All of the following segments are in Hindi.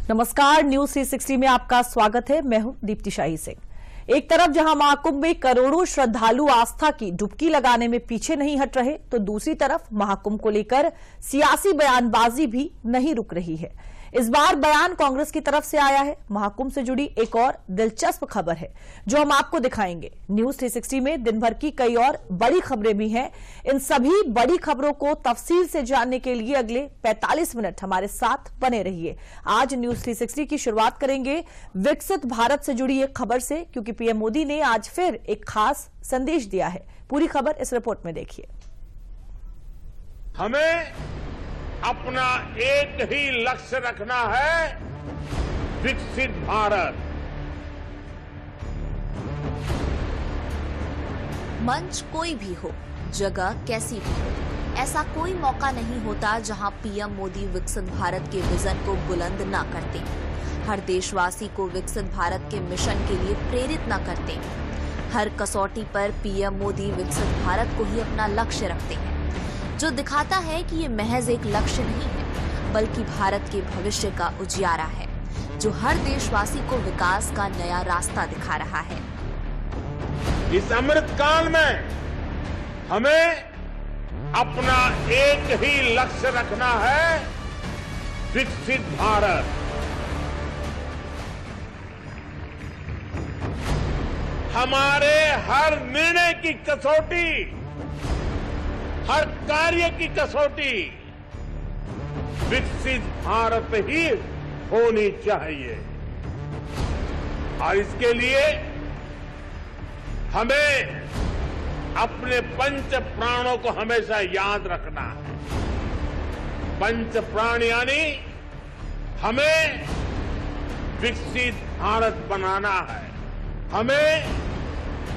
नमस्कार, न्यूज 360 में आपका स्वागत है। मैं हूं दीप्ति शाही सिंह। एक तरफ जहां महाकुंभ में करोड़ों श्रद्धालु आस्था की डुबकी लगाने में पीछे नहीं हट रहे, तो दूसरी तरफ महाकुंभ को लेकर सियासी बयानबाजी भी नहीं रुक रही है। इस बार बयान कांग्रेस की तरफ से आया है। महाकुंभ से जुड़ी एक और दिलचस्प खबर है जो हम आपको दिखाएंगे। न्यूज 360 में दिन भर की कई और बड़ी खबरें भी हैं। इन सभी बड़ी खबरों को तफसील से जानने के लिए अगले 45 मिनट हमारे साथ बने रहिए। आज न्यूज 360 की शुरुआत करेंगे विकसित भारत से जुड़ी एक खबर से, क्योंकि पीएम मोदी ने आज फिर एक खास संदेश दिया है। पूरी खबर इस रिपोर्ट में देखिए। हमें अपना एक ही लक्ष्य रखना है, विकसित भारत। मंच कोई भी हो, जगह कैसी भी हो, ऐसा कोई मौका नहीं होता जहां पीएम मोदी विकसित भारत के विजन को बुलंद ना करते, हर देशवासी को विकसित भारत के मिशन के लिए प्रेरित ना करते। हर कसौटी पर पीएम मोदी विकसित भारत को ही अपना लक्ष्य रखते हैं, जो दिखाता है कि ये महज एक लक्ष्य नहीं है, बल्कि भारत के भविष्य का उजियारा है, जो हर देशवासी को विकास का नया रास्ता दिखा रहा है। इस अमृत काल में हमें अपना एक ही लक्ष्य रखना है, विकसित भारत। हमारे हर निर्णय की कसौटी, हर कार्य की कसौटी विकसित भारत ही होनी चाहिए। और इसके लिए हमें अपने पंच प्राणों को हमेशा याद रखना है। पंच प्राण यानी हमें विकसित भारत बनाना है, हमें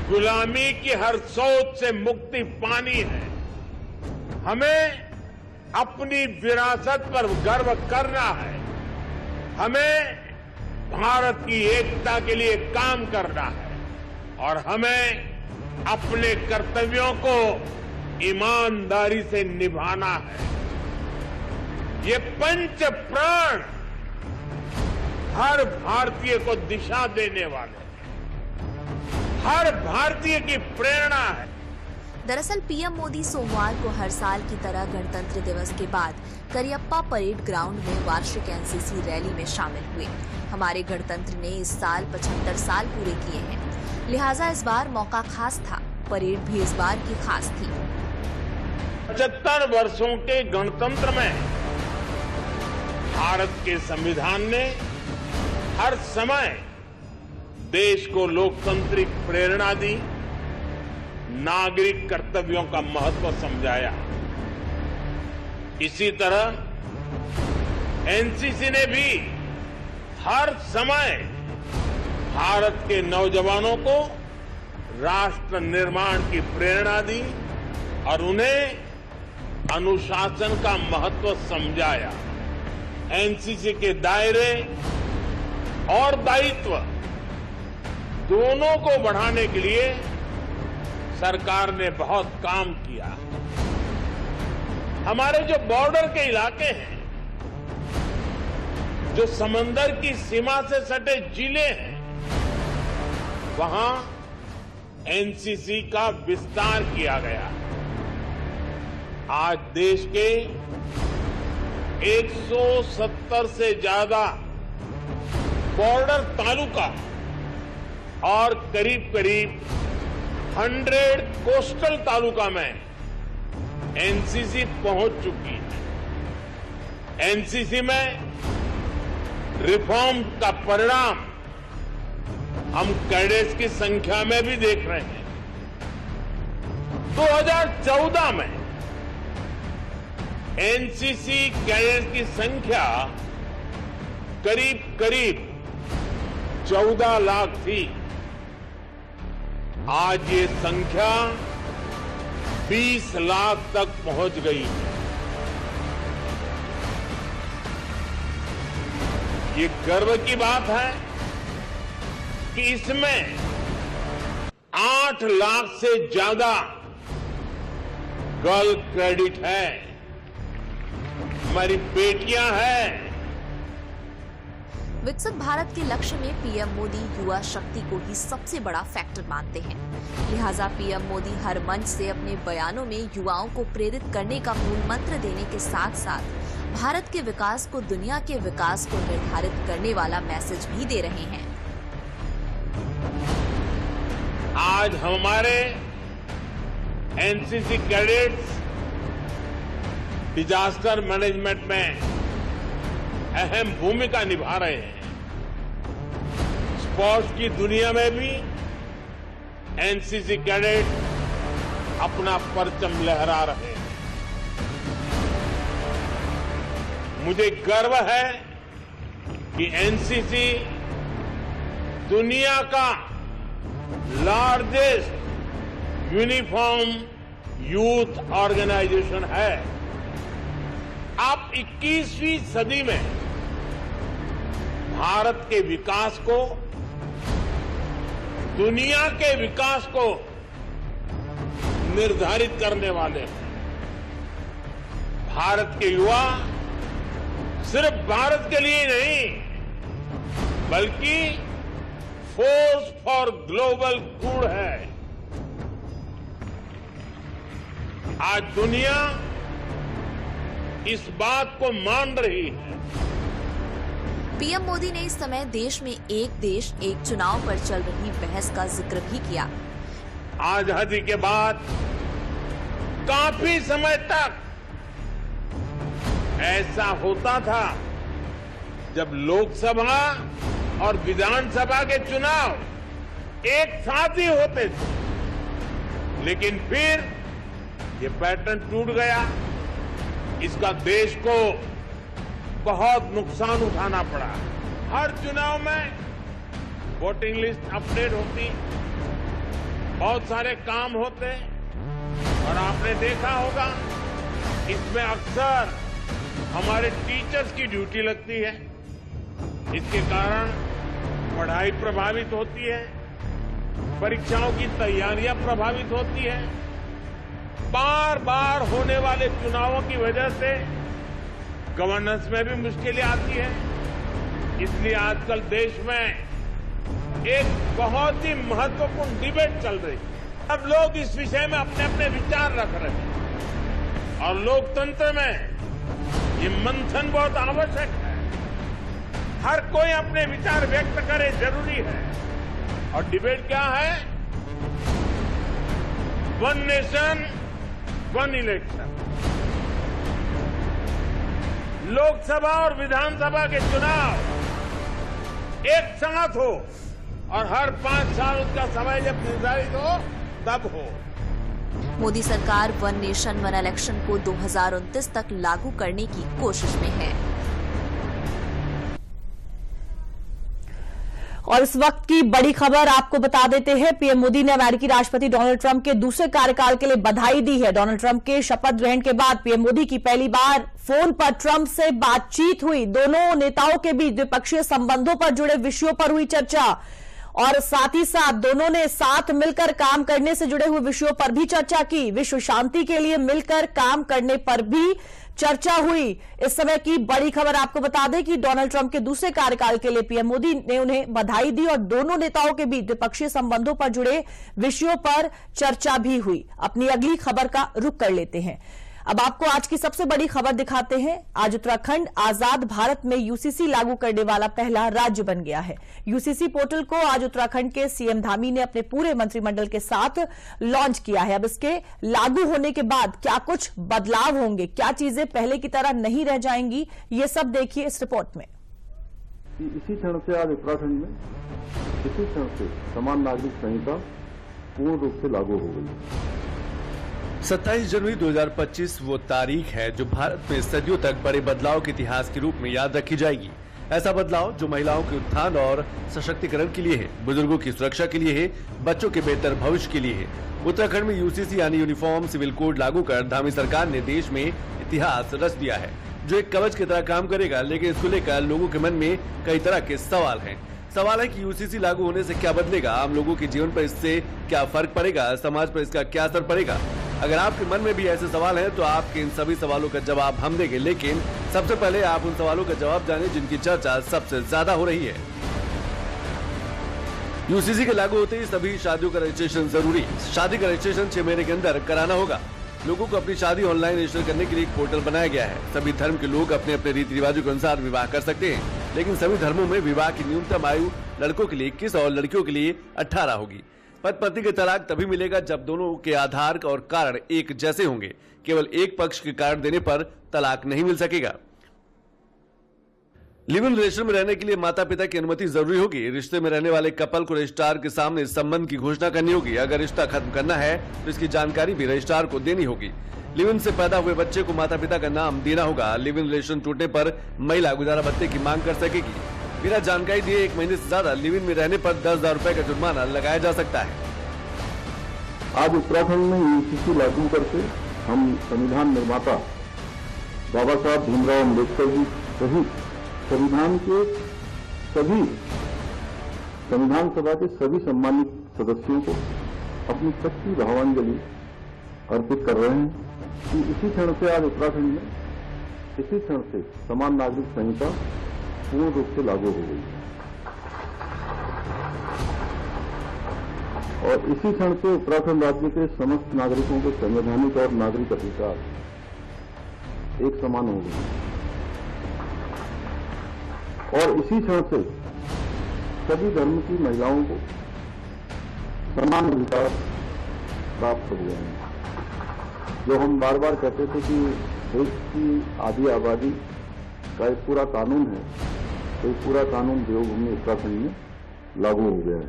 गुलामी की हर सोच से मुक्ति पानी है, हमें अपनी विरासत पर गर्व करना है, हमें भारत की एकता के लिए काम करना है और हमें अपने कर्तव्यों को ईमानदारी से निभाना है। ये पंच प्राण हर भारतीय को दिशा देने वाले, हर भारतीय की प्रेरणा है। दरअसल पीएम मोदी सोमवार को हर साल की तरह गणतंत्र दिवस के बाद करियप्पा परेड ग्राउंड में वार्षिक एनसीसी रैली में शामिल हुए। हमारे गणतंत्र ने इस साल 75 साल पूरे किए हैं, लिहाजा इस बार मौका खास था। परेड भी इस बार की खास थी। 75 वर्षों के गणतंत्र में भारत के संविधान ने हर समय देश को लोकतांत्रिक प्रेरणा दी, नागरिक कर्तव्यों का महत्व समझाया। इसी तरह एनसीसी ने भी हर समय भारत के नौजवानों को राष्ट्र निर्माण की प्रेरणा दी और उन्हें अनुशासन का महत्व समझाया। एनसीसी के दायरे और दायित्व दोनों को बढ़ाने के लिए सरकार ने बहुत काम किया। हमारे जो बॉर्डर के इलाके हैं, जो समंदर की सीमा से सटे जिले हैं, वहां एनसीसी का विस्तार किया गया। आज देश के 170 से ज्यादा बॉर्डर तालुका और करीब करीब 100 कोस्टल तालुका में एनसीसी पहुंच चुकी है। एनसीसी में रिफॉर्म का परिणाम हम कैडेट्स की संख्या में भी देख रहे हैं। 2014 में एनसीसी कैडेट्स की संख्या करीब करीब 14 लाख थी। आज ये संख्या 20 लाख तक पहुंच गई है। ये गर्व की बात है कि इसमें 8 लाख से ज्यादा गर्ल क्रेडिट है, हमारी बेटियां हैं। विकसित भारत के लक्ष्य में पीएम मोदी युवा शक्ति को ही सबसे बड़ा फैक्टर मानते हैं। लिहाजा पीएम मोदी हर मंच से अपने बयानों में युवाओं को प्रेरित करने का मूल मंत्र देने के साथ साथ भारत के विकास को दुनिया के विकास को निर्धारित करने वाला मैसेज भी दे रहे हैं। आज हमारे एनसीसी कैडेट्स डिजास्टर मैनेजमेंट में अहम भूमिका निभा रहे हैं। स्पोर्ट्स की दुनिया में भी एनसीसी कैडेट अपना परचम लहरा रहे हैं। मुझे गर्व है कि एनसीसी दुनिया का लार्जेस्ट यूनिफॉर्म यूथ ऑर्गेनाइजेशन है। आप 21वीं सदी में भारत के विकास को, दुनिया के विकास को निर्धारित करने वाले हैं। भारत के युवा सिर्फ भारत के लिए नहीं, बल्कि फोर्स फॉर ग्लोबल गुड है। आज दुनिया इस बात को मान रही है। पीएम मोदी ने इस समय देश में एक देश एक चुनाव पर चल रही बहस का जिक्र भी किया। आजादी के बाद काफी समय तक ऐसा होता था जब लोकसभा और विधानसभा के चुनाव एक साथ ही होते थे, लेकिन फिर ये पैटर्न टूट गया। इसका देश को बहुत नुकसान उठाना पड़ा। हर चुनाव में वोटिंग लिस्ट अपडेट होती, बहुत सारे काम होते, और आपने देखा होगा इसमें अक्सर हमारे टीचर्स की ड्यूटी लगती है। इसके कारण पढ़ाई प्रभावित होती है, परीक्षाओं की तैयारियां प्रभावित होती है। बार बार होने वाले चुनावों की वजह से गवर्नेंस में भी मुश्किलें आती है। इसलिए आजकल देश में एक बहुत ही महत्वपूर्ण डिबेट चल रही है। अब लोग इस विषय में अपने अपने विचार रख रहे हैं, और लोकतंत्र में ये मंथन बहुत आवश्यक है। हर कोई अपने विचार व्यक्त करे, जरूरी है। और डिबेट क्या है? One nation one election. Lok Sabha और विधानसभा के चुनाव एक साथ हो, और हर 5 साल उसका समय जब निर्धारित हो तब हो। मोदी सरकार वन नेशन वन इलेक्शन को 2029 तक लागू करने की कोशिश में है। और इस वक्त की बड़ी खबर आपको बता देते हैं। पीएम मोदी ने अमेरिकी राष्ट्रपति डोनाल्ड ट्रंप के दूसरे कार्यकाल के लिए बधाई दी है। डोनाल्ड ट्रंप के शपथ ग्रहण के बाद पीएम मोदी की पहली बार फोन पर ट्रंप से बातचीत हुई। दोनों नेताओं के बीच द्विपक्षीय संबंधों पर जुड़े विषयों पर हुई चर्चा, और साथ ही साथ दोनों ने साथ मिलकर काम करने से जुड़े हुए विषयों पर भी चर्चा की। विश्व शांति के लिए मिलकर काम करने पर भी चर्चा हुई। इस समय की बड़ी खबर आपको बता दें कि डोनाल्ड ट्रंप के दूसरे कार्यकाल के लिए पीएम मोदी ने उन्हें बधाई दी, और दोनों नेताओं के बीच द्विपक्षीय संबंधों पर जुड़े विषयों पर चर्चा भी हुई। अपनी अगली खबर का रुख कर लेते हैं। अब आपको आज की सबसे बड़ी खबर दिखाते हैं। आज उत्तराखंड आजाद भारत में यूसीसी लागू करने वाला पहला राज्य बन गया है। यूसीसी पोर्टल को आज उत्तराखंड के सीएम धामी ने अपने पूरे मंत्रिमंडल के साथ लॉन्च किया है। अब इसके लागू होने के बाद क्या कुछ बदलाव होंगे, क्या चीजें पहले की तरह नहीं रह जाएंगी, ये सब देखिए इस रिपोर्ट में। इसी क्षण से आज उत्तराखंड में इसी क्षण से समान नागरिक संहिता पूर्ण रूप से लागू हो गई। 27 जनवरी 2025 वो तारीख है जो भारत में सदियों तक बड़े बदलाव के इतिहास के रूप में याद रखी जाएगी। ऐसा बदलाव जो महिलाओं के उत्थान और सशक्तिकरण के लिए है, बुजुर्गों की सुरक्षा के लिए है, बच्चों के बेहतर भविष्य के लिए है। उत्तराखंड में यूसीसी यानी यूनिफॉर्म सिविल कोड लागू कर धामी सरकार ने देश में इतिहास रच दिया है, जो एक कवच की तरह काम करेगा। लेकिन इसको लेकर लोगों के मन में कई तरह के सवाल हैं। सवाल है कि यूसीसी लागू होने से क्या बदलेगा, आम लोगों के जीवन पर इससे क्या फर्क पड़ेगा, समाज पर इसका क्या असर पड़ेगा। अगर आपके मन में भी ऐसे सवाल हैं तो आपके इन सभी सवालों का जवाब हम देंगे, लेकिन सबसे पहले आप उन सवालों का जवाब जानें जिनकी चर्चा सबसे ज्यादा हो रही है। यूसीसी के लागू होते ही सभी शादियों का रजिस्ट्रेशन जरूरी। शादी का रजिस्ट्रेशन 6 महीने के अंदर कराना होगा। लोगों को अपनी शादी ऑनलाइन रजिस्टर करने के लिए एक पोर्टल बनाया गया है। सभी धर्म के लोग अपने अपने रीति रिवाजों के अनुसार विवाह कर सकते हैं, लेकिन सभी धर्मों में विवाह की न्यूनतम आयु लड़कों के लिए 21 और लड़कियों के लिए 18 होगी। पति पत्नी के तलाक तभी मिलेगा जब दोनों के आधार और कारण एक जैसे होंगे। केवल एक पक्ष के कारण देने पर तलाक नहीं मिल सकेगा। लिव इन रिलेशन में रहने के लिए माता पिता की अनुमति जरूरी होगी। रिश्ते में रहने वाले कपल को रजिस्ट्रार के सामने इस संबंध की घोषणा करनी होगी। अगर रिश्ता खत्म करना है तो इसकी जानकारी भी रजिस्ट्रार को देनी होगी। लिव इन से पैदा हुए बच्चे को माता पिता का नाम देना होगा। लिव इन रिलेशन टूटने पर महिला गुजारा भत्ते की मांग कर सकेगी। बिना जानकारी दिए 1 महीने से ज्यादा लिव इन में रहने पर 10,000 रुपए का जुर्माना लगाया जा सकता है। आज उत्तराखंड में यूसीसी लागू करके हम संविधान निर्माता बाबा साहब भीमराव अम्बेडकर जी सहित संविधान सभा के सभी सम्मानित सदस्यों को अपनी सच्ची भावांजलि अर्पित कर रहे हैं कि इसी क्षण से आज उत्तराखंड में इसी क्षण से समान नागरिक संहिता पूर्ण रूप से लागू हो गई और इसी क्षण से उत्तराखंड राज्य के समस्त नागरिकों के संवैधानिक और नागरिक अधिकार एक समान हो गए और इसी क्षण से सभी धर्म की महिलाओं को समान अधिकार प्राप्त हो गए हैं। जो हम बार बार कहते थे कि देश की आधी आबादी का एक पूरा कानून है, तो पूरा कानून देवभूमि उत्तराखंड में लागू हो गया है।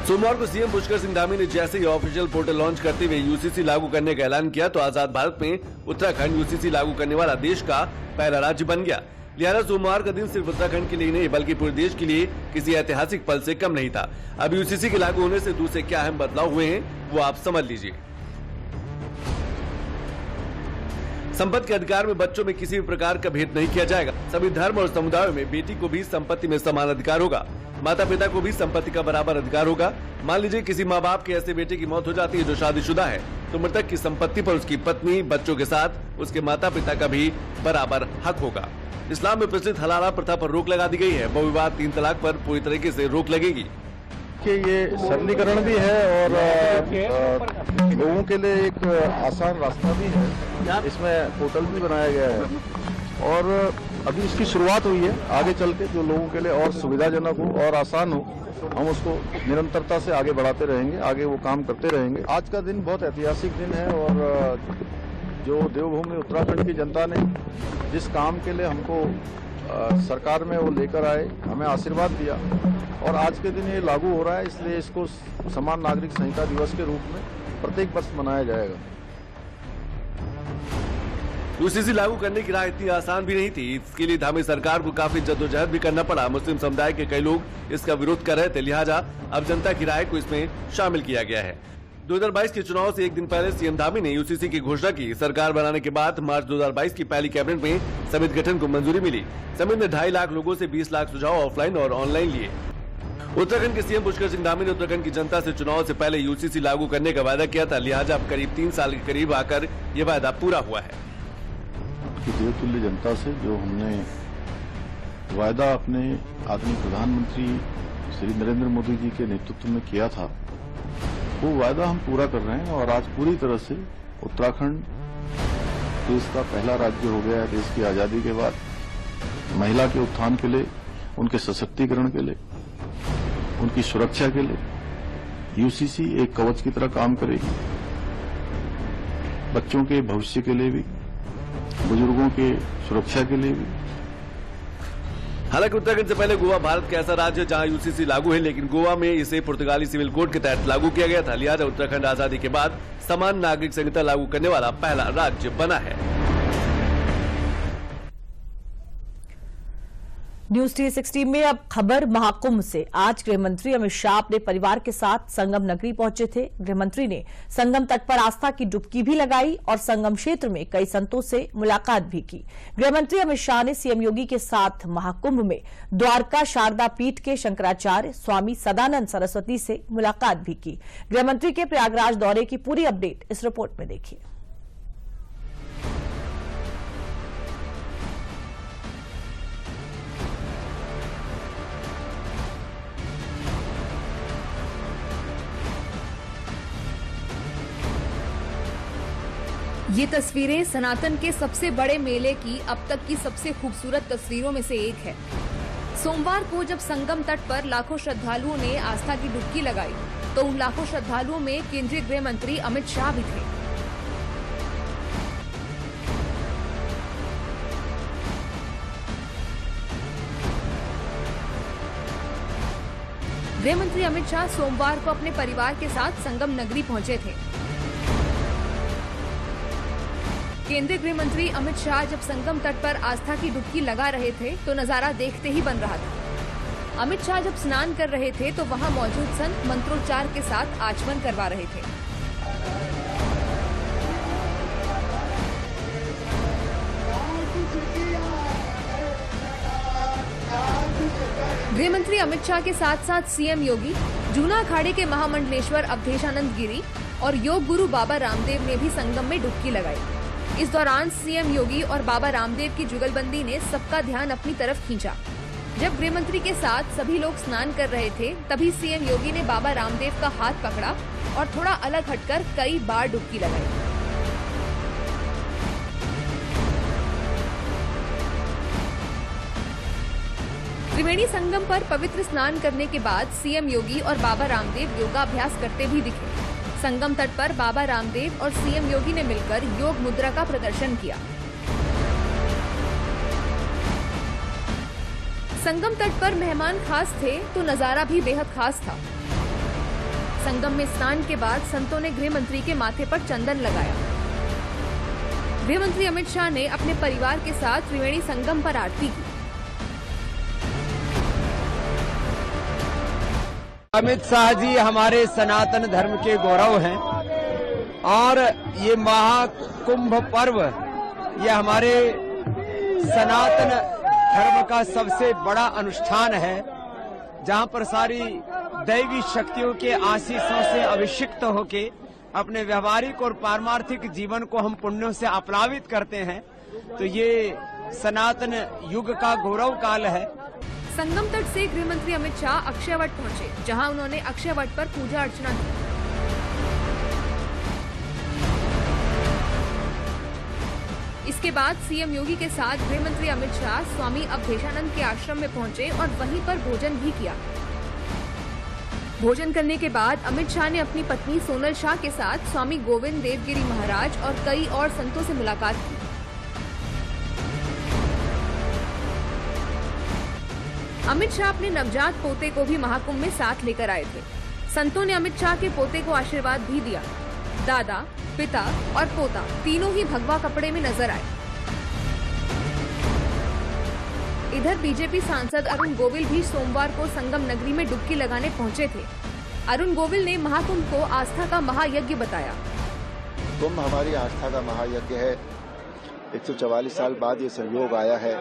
सोमवार को सीएम पुष्कर सिंह धामी ने जैसे ही ऑफिशियल पोर्टल लॉन्च करते हुए यूसीसी लागू करने का ऐलान किया तो आजाद भारत में उत्तराखंड यूसीसी लागू करने वाला देश का पहला राज्य बन गया। लिहाजा सोमवार का दिन सिर्फ उत्तराखंड के लिए नहीं बल्कि पूरे देश के लिए किसी ऐतिहासिक पल से कम नहीं था। अब यूसीसी के लागू होने से दूसरे क्या अहम बदलाव हुए हैं वो आप समझ लीजिए। संपत्ति के अधिकार में बच्चों में किसी भी प्रकार का भेद नहीं किया जाएगा। सभी धर्म और समुदायों में बेटी को भी संपत्ति में समान अधिकार होगा। माता पिता को भी संपत्ति का बराबर अधिकार होगा। मान लीजिए किसी माँ बाप के ऐसे बेटे की मौत हो जाती है जो शादीशुदा है, तो मृतक की संपत्ति पर उसकी पत्नी, बच्चों के साथ उसके माता पिता का भी बराबर हक होगा। इस्लाम में प्रचलित हलाला प्रथा पर रोक लगा दी गई है। बहुविवाह 3 तलाक पर पूरी तरीके से रोक लगेगी। कि ये सरलीकरण भी है और लोगों के लिए एक आसान रास्ता भी है। इसमें पोर्टल भी बनाया गया है और अभी इसकी शुरुआत हुई है। आगे चल के जो लोगों के लिए और सुविधाजनक हो और आसान हो, हम उसको निरंतरता से आगे बढ़ाते रहेंगे, आगे वो काम करते रहेंगे। आज का दिन बहुत ऐतिहासिक दिन है और जो देवभूमि उत्तराखंड की जनता ने जिस काम के लिए हमको सरकार में वो लेकर आए, हमें आशीर्वाद दिया और आज के दिन ये लागू हो रहा है, इसलिए इसको समान नागरिक संहिता दिवस के रूप में प्रत्येक वर्ष मनाया जाएगा। यूसीसी लागू करने की राह इतनी आसान भी नहीं थी। इसके लिए धामी सरकार को काफी जद्दोजहद भी करना पड़ा। मुस्लिम समुदाय के कई लोग इसका विरोध कर रहे थे, लिहाजा अब जनता की राय को इसमें शामिल किया गया है। 2022 के चुनाव से एक दिन पहले सीएम धामी ने यूसीसी की घोषणा की। सरकार बनाने के बाद मार्च 2022 की पहली कैबिनेट में समिति गठन को मंजूरी मिली। समिति ने 2.5 लाख लोगों से 20 लाख सुझाव ऑफलाइन और ऑनलाइन लिए। उत्तराखंड के सीएम पुष्कर सिंह धामी ने उत्तराखंड की जनता से चुनाव से पहले यूसीसी लागू करने का वादा किया था, लिहाजा अब करीब 3 साल के करीब आकर ये वादा पूरा हुआ है। देवतुल्य जनता से जो हमने वायदा अपने आदरणीय प्रधानमंत्री श्री नरेंद्र मोदी जी के नेतृत्व में किया था, वो वायदा हम पूरा कर रहे हैं और आज पूरी तरह से उत्तराखंड देश का पहला राज्य हो गया है। देश की आजादी के बाद महिला के उत्थान के लिए, उनके सशक्तिकरण के लिए, उनकी सुरक्षा के लिए यूसीसी एक कवच की तरह काम करेगी। बच्चों के भविष्य के लिए भी, बुजुर्गों के सुरक्षा के लिए भी। हालांकि उत्तराखंड से पहले गोवा भारत का ऐसा राज्य जहां यूसीसी लागू है, लेकिन गोवा में इसे पुर्तगाली सिविल कोड के तहत लागू किया गया था। लिहाजा उत्तराखंड आजादी के बाद समान नागरिक संहिता लागू करने वाला पहला राज्य बना है। न्यूज 360 में अब खबर महाकुंभ से। आज गृह मंत्री अमित शाह अपने परिवार के साथ संगम नगरी पहुंचे थे। गृह मंत्री ने संगम तट पर आस्था की डुबकी भी लगाई और संगम क्षेत्र में कई संतों से मुलाकात भी की। गृह मंत्री अमित शाह ने सीएम योगी के साथ महाकुंभ में द्वारका शारदा पीठ के शंकराचार्य स्वामी सदानंद सरस्वती से मुलाकात भी की। गृह मंत्री के प्रयागराज दौरे की पूरी अपडेट इस रिपोर्ट में देखिए। ये तस्वीरें सनातन के सबसे बड़े मेले की अब तक की सबसे खूबसूरत तस्वीरों में से एक है। सोमवार को जब संगम तट पर लाखों श्रद्धालुओं ने आस्था की डुबकी लगाई तो उन लाखों श्रद्धालुओं में केंद्रीय गृह मंत्री अमित शाह भी थे। गृह मंत्री अमित शाह सोमवार को अपने परिवार के साथ संगम नगरी पहुंचे थे। केंद्रीय गृह मंत्री अमित शाह जब संगम तट पर आस्था की डुबकी लगा रहे थे तो नजारा देखते ही बन रहा था। अमित शाह जब स्नान कर रहे थे तो वहां मौजूद संत मंत्रोच्चार के साथ आचमन करवा रहे थे। गृह मंत्री अमित शाह के साथ साथ सीएम योगी, जूना अखाड़े के महामंडलेश्वर अवधेशानंद गिरी और योग गुरु बाबा रामदेव ने भी संगम में डुबकी लगाई। इस दौरान सीएम योगी और बाबा रामदेव की जुगलबंदी ने सबका ध्यान अपनी तरफ खींचा। जब गृह मंत्री के साथ सभी लोग स्नान कर रहे थे तभी सीएम योगी ने बाबा रामदेव का हाथ पकड़ा और थोड़ा अलग हटकर कई बार डुबकी लगाई। त्रिवेणी संगम पर पवित्र स्नान करने के बाद सीएम योगी और बाबा रामदेव योगाभ्यास करते भी दिखे। संगम तट पर बाबा रामदेव और सीएम योगी ने मिलकर योग मुद्रा का प्रदर्शन किया। संगम तट पर मेहमान खास थे तो नजारा भी बेहद खास था। संगम में स्नान के बाद संतों ने गृह मंत्री के माथे पर चंदन लगाया। गृह मंत्री अमित शाह ने अपने परिवार के साथ त्रिवेणी संगम पर आरती की। अमित शाह जी हमारे सनातन धर्म के गौरव हैं और ये महाकुंभ पर्व ये हमारे सनातन धर्म का सबसे बड़ा अनुष्ठान है, जहां पर सारी दैवी शक्तियों के आशीषों से अभिषिक्त होके अपने व्यवहारिक और पारमार्थिक जीवन को हम पुण्यों से अपलावित करते हैं। तो ये सनातन युग का गौरव काल है। संगम तट से गृह मंत्री अमित शाह अक्षयवट पहुंचे, जहां उन्होंने अक्षयवट पर पूजा अर्चना की। इसके बाद सीएम योगी के साथ गृह मंत्री अमित शाह स्वामी अवधेशानंद के आश्रम में पहुंचे और वहीं पर भोजन भी किया। भोजन करने के बाद अमित शाह ने अपनी पत्नी सोनल शाह के साथ स्वामी गोविंद देवगिरी महाराज और कई और संतों से मुलाकात की। अमित शाह अपने नवजात पोते को भी महाकुंभ में साथ लेकर आए थे। संतों ने अमित शाह के पोते को आशीर्वाद भी दिया। दादा, पिता और पोता तीनों ही भगवा कपड़े में नजर आए। इधर बीजेपी सांसद अरुण गोविल भी सोमवार को संगम नगरी में डुबकी लगाने पहुंचे थे। अरुण गोविल ने महाकुंभ को आस्था का महायज्ञ बताया। कुंभ हमारी आस्था का महायज्ञ है। 144 साल बाद ये संयोग आया है।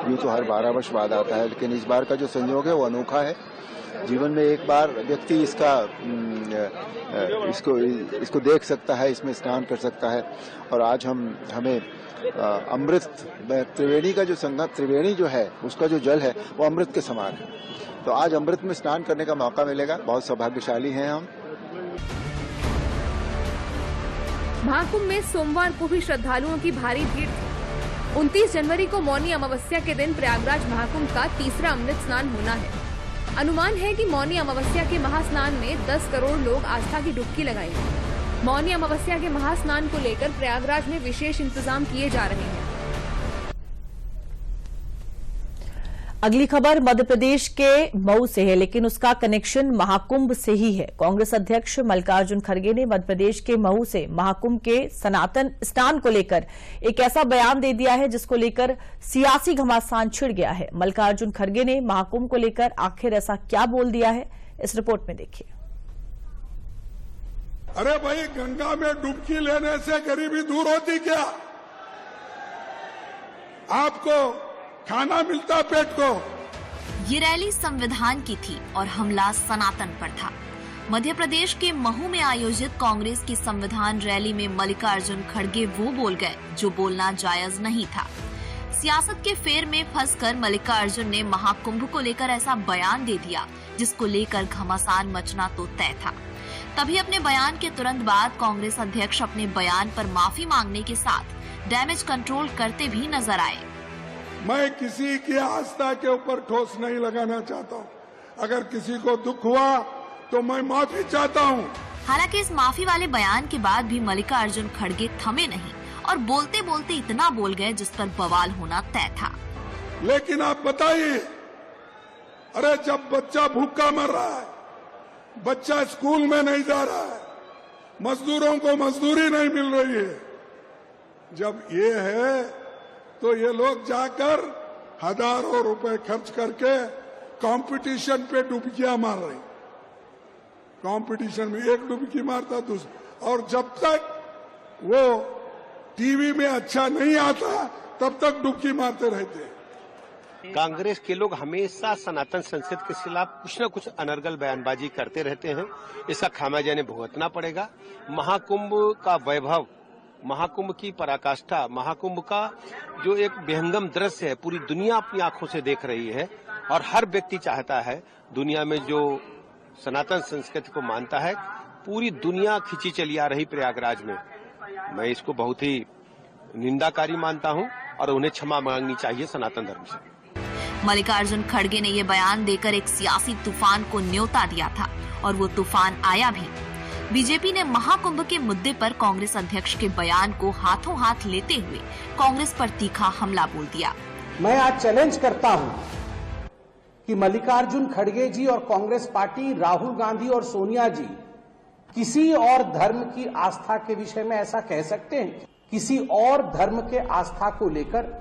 यूँ तो हर 12 वर्ष बाद आता है, लेकिन इस बार का जो संयोग है वो अनोखा है। जीवन में एक बार व्यक्ति इसको देख सकता है, इसमें स्नान कर सकता है। और आज हमें अमृत, त्रिवेणी का जो संगम, त्रिवेणी जो है उसका जो जल है वो अमृत के समान है। तो आज अमृत में स्नान करने का मौका मिलेगा। बहुत सौभाग्यशाली हैं हम। महाकुंभ में सोमवार को भी श्रद्धालुओं की भारी भीड़ थी। 29 जनवरी को मौनी अमावस्या के दिन प्रयागराज महाकुंभ का तीसरा अमृत स्नान होना है। अनुमान है कि मौनी अमावस्या के महास्नान में 10 करोड़ लोग आस्था की डुबकी लगाएंगे। मौनी अमावस्या के महास्नान को लेकर प्रयागराज में विशेष इंतजाम किए जा रहे हैं। अगली खबर मध्य प्रदेश के मऊ से है, लेकिन उसका कनेक्शन महाकुंभ से ही है। कांग्रेस अध्यक्ष मल्लिकार्जुन खड़गे ने मध्य प्रदेश के मऊ से महाकुंभ के सनातन स्नान को लेकर एक ऐसा बयान दे दिया है जिसको लेकर सियासी घमासान छिड़ गया है। मल्लिकार्जुन खड़गे ने महाकुंभ को लेकर आखिर ऐसा क्या बोल दिया है, इस रिपोर्ट में देखिए। अरे भाई, गंगा में डुबकी लेने से गरीबी दूर होती क्या? आपको खाना मिलता पेट को। ये रैली संविधान की थी और हमला सनातन पर था। मध्य प्रदेश के महू में आयोजित कांग्रेस की संविधान रैली में मल्लिकार्जुन खड़गे वो बोल गए जो बोलना जायज नहीं था। सियासत के फेर में फंसकर मल्लिकार्जुन ने महाकुंभ को लेकर ऐसा बयान दे दिया जिसको लेकर घमासान मचना तो तय था। तभी अपने बयान के तुरंत बाद कांग्रेस अध्यक्ष अपने बयान पर माफी मांगने के साथ डैमेज कंट्रोल करते भी नजर आए। मैं किसी की आस्था के ऊपर ठोस नहीं लगाना चाहता हूँ। अगर किसी को दुख हुआ तो मैं माफी चाहता हूँ। हालांकि इस माफी वाले बयान के बाद भी मल्लिकार्जुन खड़गे थमे नहीं और बोलते बोलते इतना बोल गए जिस पर बवाल होना तय था। लेकिन आप बताइए, अरे जब बच्चा भूखा मर रहा है, बच्चा स्कूल में नहीं जा रहा है, मजदूरों को मजदूरी नहीं मिल रही है, जब ये है तो ये लोग जाकर हजारों रुपए खर्च करके कंपटीशन पे डुबकियां मार रहे। कंपटीशन में एक डुबकी मारता दूसरा, और जब तक वो टीवी में अच्छा नहीं आता तब तक डुबकी मारते रहते। कांग्रेस के लोग हमेशा सनातन संस्कृति के खिलाफ कुछ न कुछ अनर्गल बयानबाजी करते रहते हैं। इसका खामियाजा इन्हें भुगतना पड़ेगा। महाकुंभ का वैभव, महाकुंभ की पराकाष्ठा, महाकुंभ का जो एक विहंगम दृश्य है, पूरी दुनिया अपनी आंखों से देख रही है और हर व्यक्ति चाहता है, दुनिया में जो सनातन संस्कृति को मानता है, पूरी दुनिया खिंची चली आ रही प्रयागराज में। मैं इसको बहुत ही निंदाकारी मानता हूं और उन्हें क्षमा मांगनी चाहिए सनातन धर्म से। मल्लिकार्जुन खड़गे ने ये बयान देकर एक सियासी तूफान को न्योता दिया था और वो तूफान आया भी। बीजेपी ने महाकुंभ के मुद्दे पर कांग्रेस अध्यक्ष के बयान को हाथों हाथ लेते हुए कांग्रेस पर तीखा हमला बोल दिया। मैं आज चैलेंज करता हूं कि मल्लिकार्जुन खड़गे जी और कांग्रेस पार्टी, राहुल गांधी और सोनिया जी किसी और धर्म की आस्था के विषय में ऐसा कह सकते हैं? किसी और धर्म के आस्था को लेकर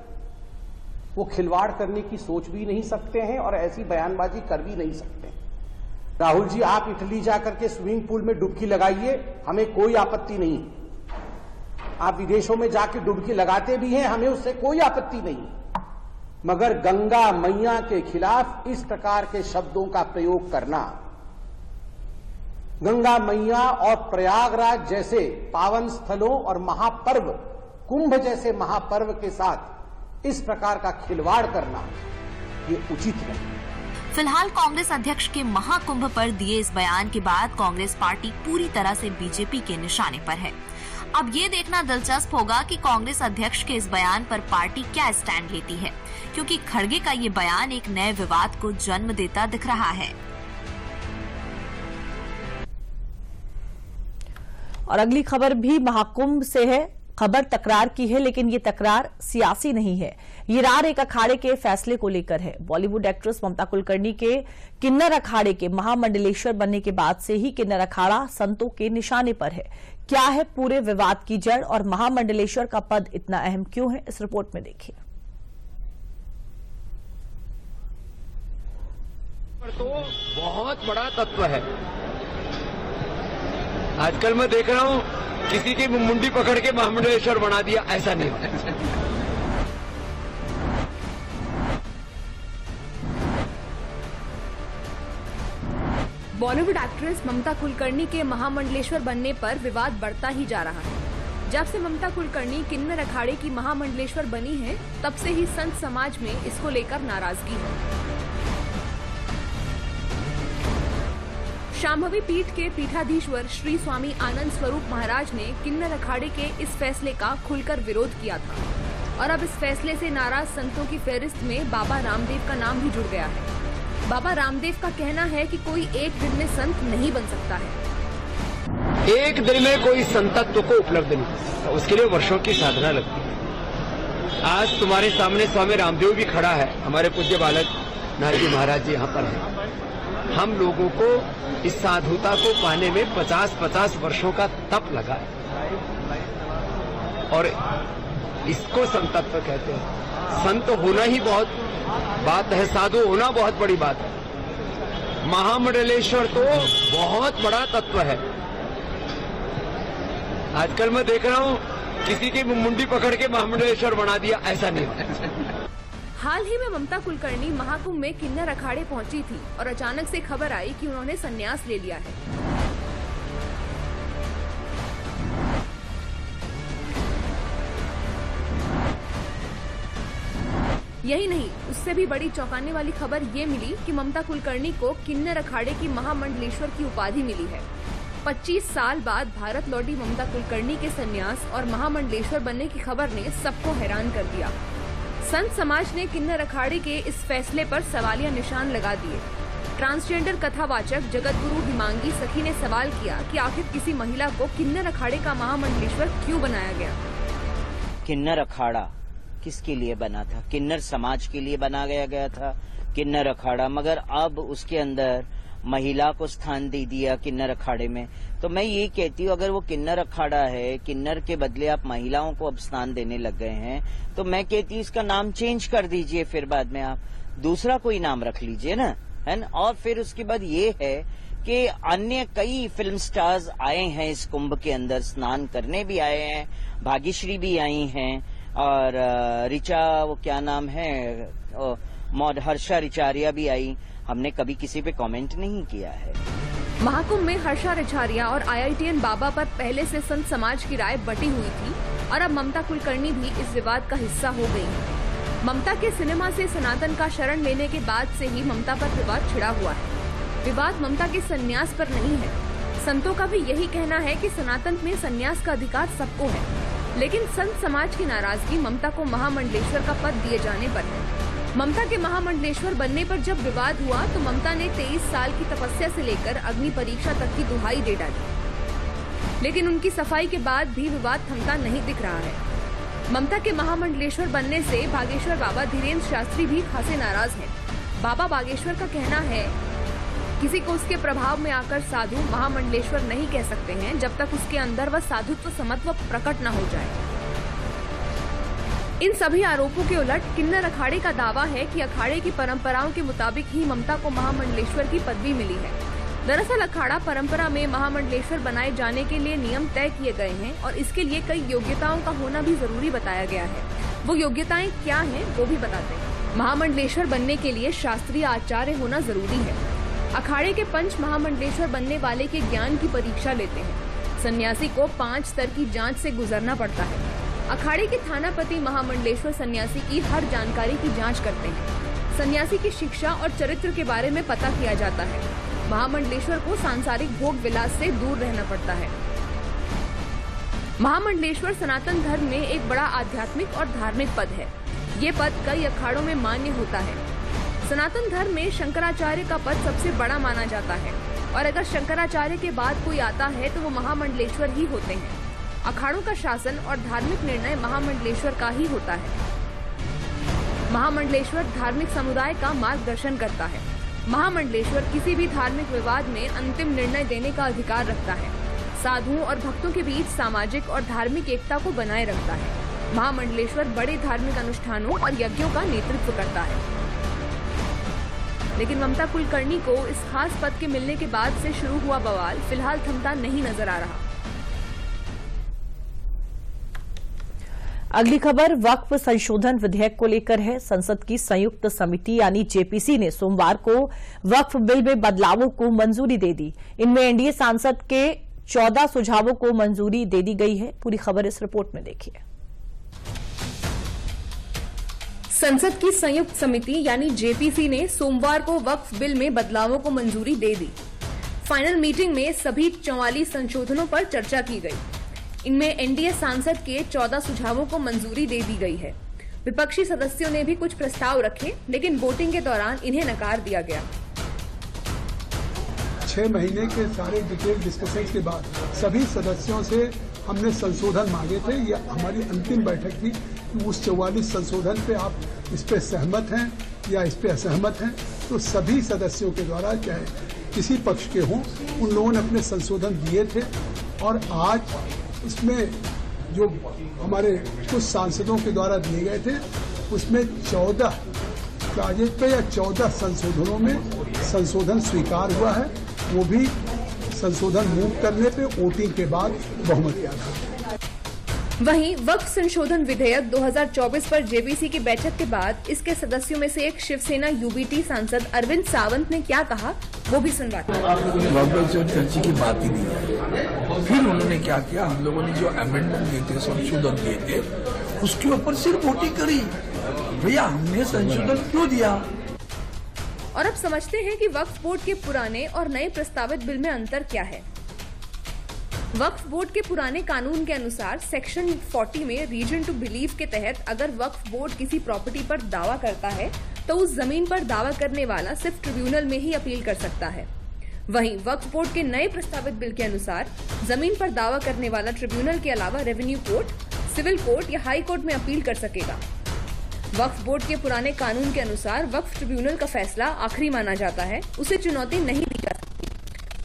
वो खिलवाड़ करने की सोच भी नहीं सकते हैं और ऐसी बयानबाजी कर भी नहीं सकते। राहुल जी, आप इटली जाकर के स्विमिंग पूल में डुबकी लगाइए, हमें कोई आपत्ति नहीं। आप विदेशों में जाके डुबकी लगाते भी हैं, हमें उससे कोई आपत्ति नहीं। मगर गंगा मैया के खिलाफ इस प्रकार के शब्दों का प्रयोग करना, गंगा मैया और प्रयागराज जैसे पावन स्थलों और महापर्व, कुंभ जैसे महापर्व के साथ इस प्रकार का खिलवाड़ करना, ये उचित नहीं। फिलहाल कांग्रेस अध्यक्ष के महाकुंभ पर दिए इस बयान के बाद कांग्रेस पार्टी पूरी तरह से बीजेपी के निशाने पर है। अब ये देखना दिलचस्प होगा कि कांग्रेस अध्यक्ष के इस बयान पर पार्टी क्या स्टैंड लेती है, क्योंकि खड़गे का ये बयान एक नए विवाद को जन्म देता दिख रहा है। और अगली खबर भी महाकुंभ से है। खबर तकरार की है, लेकिन ये तकरार सियासी नहीं है। ये रार एक अखाड़े के फैसले को लेकर है। बॉलीवुड एक्ट्रेस ममता कुलकर्णी के किन्नर अखाड़े के महामंडलेश्वर बनने के बाद से ही किन्नर अखाड़ा संतों के निशाने पर है। क्या है पूरे विवाद की जड़ और महामंडलेश्वर का पद इतना अहम क्यों है, इस रिपोर्ट में देखिए। तो बहुत बड़ा तत्व है। आजकल मैं देख रहा हूं किसी की मुंडी पकड़ के महामंडलेश्वर बना दिया, ऐसा नहीं होता। बॉलीवुड एक्ट्रेस ममता कुलकर्णी के महामंडलेश्वर बनने पर विवाद बढ़ता ही जा रहा है। जब से ममता कुलकर्णी किन्नर अखाड़े की महामंडलेश्वर बनी है, तब से ही संत समाज में इसको लेकर नाराजगी है। शांभवी पीठ के पीठाधीश्वर श्री स्वामी आनंद स्वरूप महाराज ने किन्नर अखाड़े के इस फैसले का खुलकर विरोध किया था और अब इस फैसले से नाराज संतों की फहरिस्त में बाबा रामदेव का नाम भी जुड़ गया है। बाबा रामदेव का कहना है कि कोई एक दिन में संत नहीं बन सकता है। एक दिन में कोई संतत्व को उपलब्ध नहीं, तो उसके लिए वर्षों की साधना लगती है। आज तुम्हारे सामने स्वामी रामदेव भी खड़ा है, हमारे पूज्य बालक नारजी महाराज जी यहाँ पर हैं। हम लोगों को इस साधुता को पाने में 50-50 वर्षों का तप लगा है और इसको संतत्व कहते हैं। संत होना ही बहुत बात है, साधु होना बहुत बड़ी बात है। महामंडलेश्वर तो बहुत बड़ा तत्व है। आजकल मैं देख रहा हूँ किसी की मुंडी पकड़ के महामंडलेश्वर बना दिया, ऐसा नहीं। हाल ही में ममता कुलकर्णी महाकुंभ में किन्नर अखाड़े पहुंची थी और अचानक से खबर आई कि उन्होंने संन्यास ले लिया है। यही नहीं, उससे भी बड़ी चौंकाने वाली खबर ये मिली कि ममता कुलकर्णी को किन्नर अखाड़े की महामंडलेश्वर की उपाधि मिली है। 25 साल बाद भारत लौटी ममता कुलकर्णी के संन्यास और महामंडलेश्वर बनने की खबर ने सबको हैरान कर दिया। संत समाज ने किन्नर अखाड़े के इस फैसले पर सवालिया निशान लगा दिए। ट्रांसजेंडर कथावाचक जगतगुरु हिमांगी सखी ने सवाल किया कि आखिर किसी महिला को किन्नर अखाड़े का महामंडलेश्वर क्यों बनाया गया। किन्नर अखाड़ा किसके लिए बना था? किन्नर समाज के लिए बनाया गया था किन्नर अखाड़ा, मगर अब उसके अंदर महिला को स्थान दे दिया किन्नर अखाड़े में। तो मैं ये कहती हूँ, अगर वो किन्नर अखाड़ा है, किन्नर के बदले आप महिलाओं को अब स्थान देने लग गए हैं, तो मैं कहती हूँ इसका नाम चेंज कर दीजिए, फिर बाद में आप दूसरा कोई नाम रख लीजिए ना, है ना। और फिर उसके बाद ये है कि अन्य कई फिल्म स्टार्स आए हैं इस कुंभ के अंदर, स्नान करने भी आए हैं, भाग्यश्री भी आई हैं और ऋचा, वो क्या नाम है, हर्षा रिचारिया भी आई। हमने कभी किसी पे कमेंट नहीं किया है। महाकुंभ में हर्षा रिचारिया और IITN बाबा पर पहले से संत समाज की राय बटी हुई थी और अब ममता कुलकर्णी भी इस विवाद का हिस्सा हो गई है। ममता के सिनेमा से सनातन का शरण लेने के बाद से ही ममता पर विवाद छिड़ा हुआ है। विवाद ममता के संन्यास पर नहीं है। संतों का भी यही कहना है कि सनातन में संन्यास का अधिकार सबको है, लेकिन संत समाज की नाराजगी ममता को महामंडलेश्वर का पद दिए जाने पर है। ममता के महामंडलेश्वर बनने पर जब विवाद हुआ तो ममता ने 23 साल की तपस्या से लेकर अग्नि परीक्षा तक की दुहाई दे डाली, लेकिन उनकी सफाई के बाद भी विवाद थमता नहीं दिख रहा है। ममता के महामंडलेश्वर बनने से बागेश्वर बाबा धीरेन्द्र शास्त्री भी खासे नाराज हैं। बाबा बागेश्वर का कहना है किसी को उसके प्रभाव में आकर साधु महामंडलेश्वर नहीं कह सकते हैं जब तक उसके अंदर वह साधुत्व समत्व प्रकट न हो जाए। इन सभी आरोपों के उलट किन्नर अखाड़े का दावा है कि अखाड़े की परंपराओं के मुताबिक ही ममता को महामंडलेश्वर की पदवी मिली है। दरअसल अखाड़ा परंपरा में महामंडलेश्वर बनाए जाने के लिए नियम तय किए गए हैं और इसके लिए कई योग्यताओं का होना भी जरूरी बताया गया है। वो योग्यताएं क्या हैं वो भी बताते हैं। महामंडलेश्वर बनने के लिए शास्त्रीय आचार्य होना जरूरी है। अखाड़े के पंच महामंडलेश्वर बनने वाले के ज्ञान की परीक्षा लेते हैं। सन्यासी को 5 स्तर की जांच से गुजरना पड़ता है। अखाड़े के थानापति महामंडलेश्वर सन्यासी की हर जानकारी की जांच करते हैं। सन्यासी की शिक्षा और चरित्र के बारे में पता किया जाता है। महामंडलेश्वर को सांसारिक भोग विलास से दूर रहना पड़ता है। महामंडलेश्वर सनातन धर्म में एक बड़ा आध्यात्मिक और धार्मिक पद है। ये पद कई अखाड़ों में मान्य होता है। सनातन धर्म में शंकराचार्य का पद सबसे बड़ा माना जाता है और अगर शंकराचार्य के बाद कोई आता है तो वो महामंडलेश्वर ही होते हैं। अखाड़ों का शासन और धार्मिक निर्णय महामंडलेश्वर का ही होता है। महामंडलेश्वर धार्मिक समुदाय का मार्गदर्शन करता है। महामंडलेश्वर किसी भी धार्मिक विवाद में अंतिम निर्णय देने का अधिकार रखता है। साधुओं और भक्तों के बीच सामाजिक और धार्मिक एकता को बनाए रखता है। महामंडलेश्वर बड़े धार्मिक अनुष्ठानों और यज्ञों का नेतृत्व करता है। लेकिन ममता कुलकर्णी को इस खास पद के मिलने के बाद से शुरू हुआ बवाल फिलहाल थमता नहीं नजर आ रहा। अगली खबर वक्फ संशोधन विधेयक को लेकर है। संसद की संयुक्त समिति यानी जेपीसी ने सोमवार को वक्फ बिल में बदलावों को मंजूरी दे दी। इनमें एनडीए सांसद के 14 सुझावों को मंजूरी दे दी गई है। पूरी खबर इस रिपोर्ट में देखिए। संसद की संयुक्त समिति यानी जेपीसी ने सोमवार को वक्फ बिल में बदलावों को मंजूरी दे दी। फाइनल मीटिंग में सभी 44 संशोधनों पर चर्चा की गई। इनमें एनडीए सांसद के 14 सुझावों को मंजूरी दे दी गई है। विपक्षी सदस्यों ने भी कुछ प्रस्ताव रखे, लेकिन वोटिंग के दौरान इन्हें नकार दिया गया। 6 महीने के सारे डिटेल डिस्कशन के बाद सभी सदस्यों से हमने संशोधन मांगे थे। ये हमारी अंतिम बैठक थी कि उस 44 संशोधन पे आप इस पे सहमत हैं या इस पे असहमत हैं, तो सभी सदस्यों के द्वारा, चाहे किसी पक्ष के हों, उन लोगों ने अपने संशोधन दिए थे और आज इसमें जो हमारे कुछ सांसदों के द्वारा दिए गए थे उसमें 14 कागज पे या 14 संशोधनों में संशोधन स्वीकार हुआ है। वो भी संशोधन मूव करने पे वोटिंग के बाद बहुमत के आधार पर। वहीं वक्फ संशोधन विधेयक 2024 पर जेबीसी की बैठक के बाद इसके सदस्यों में से एक शिवसेना यूबीटी सांसद अरविंद सावंत ने क्या कहा, वो भी सुनवाते हैं। चर्चा की बात ही नहीं है। फिर उन्होंने क्या किया, हम लोगों ने जो अमेंडमेंट दिए थे, संशोधन दिए थे, उसके ऊपर सिर्फ वोटिंग करी। भैया हमने संशोधन क्यों दिया? और अब समझते हैं कि वक्फ बोर्ड के पुराने और नए प्रस्तावित बिल में अंतर क्या है। वक्फ बोर्ड के पुराने कानून के अनुसार सेक्शन 40 में रीजन टू बिलीव के तहत अगर वक्फ बोर्ड किसी प्रॉपर्टी पर दावा करता है तो उस जमीन पर दावा करने वाला सिर्फ ट्रिब्यूनल में ही अपील कर सकता है। वहीं वक्फ बोर्ड के नए प्रस्तावित बिल के अनुसार जमीन पर दावा करने वाला ट्रिब्यूनल के अलावा रेवेन्यू कोर्ट, सिविल कोर्ट या हाई कोर्ट में अपील कर सकेगा। वक्फ बोर्ड के पुराने कानून के अनुसार वक्फ ट्रिब्यूनल का फैसला आखिरी माना जाता है, उसे चुनौती नहीं दी जा सकती।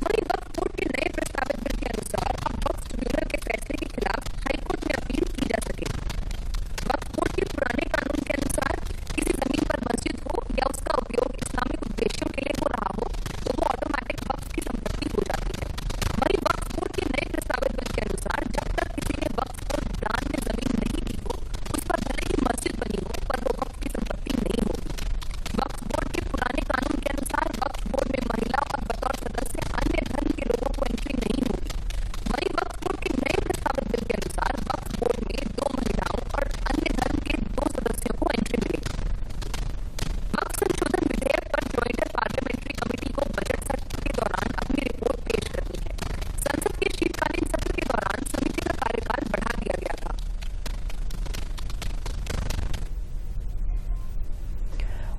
वहीं वक्फ बोर्ड के नए प्रस्तावित बिल के अनुसार अब वक्फ ट्रिब्यूनल के फैसले के खिलाफ हाईकोर्ट में अपील की जा सकेगी। वक्फ बोर्ड के पुराने कानून के अनुसार किसी जमीन पर मस्जिद हो या उसका उपयोग इस्लामिक उद्देश्यों के लिए हो रहा हो तो वो ऑटोमेटिक वक्फ की संपत्ति हो जाती है। वहीं वक्फ बोर्ड के नए प्रस्तावित बिल के अनुसार जब तक किसी ने वक्फ को दान में जमीन नहीं दी हो, उस पर भले ही मस्जिद बनी हो पर वो वक्फ की संपत्ति नहीं होगी। वक्फ बोर्ड के पुराने कानून के अनुसार वक्फ बोर्ड में महिला और बतौर सदस्य अन्य धर्म के लोगों को एंट्री नहीं होगी। वहीं वक्फ बोर्ड के नए प्रस्तावित बिल के अनुसार वक्फ बोर्ड में 2 महिलाओं और अन्य धर्म के 2 सदस्यों को एंट्री मिलेगी। वक्फ संशोधन विधेयक पर ज्वाइंट पार्लियामेंट्री कमेटी को बजट सत्र के दौरान अपनी रिपोर्ट पेश करनी है। संसद के शीतकालीन सत्र के दौरान समिति का कार्यकाल बढ़ा दिया गया था।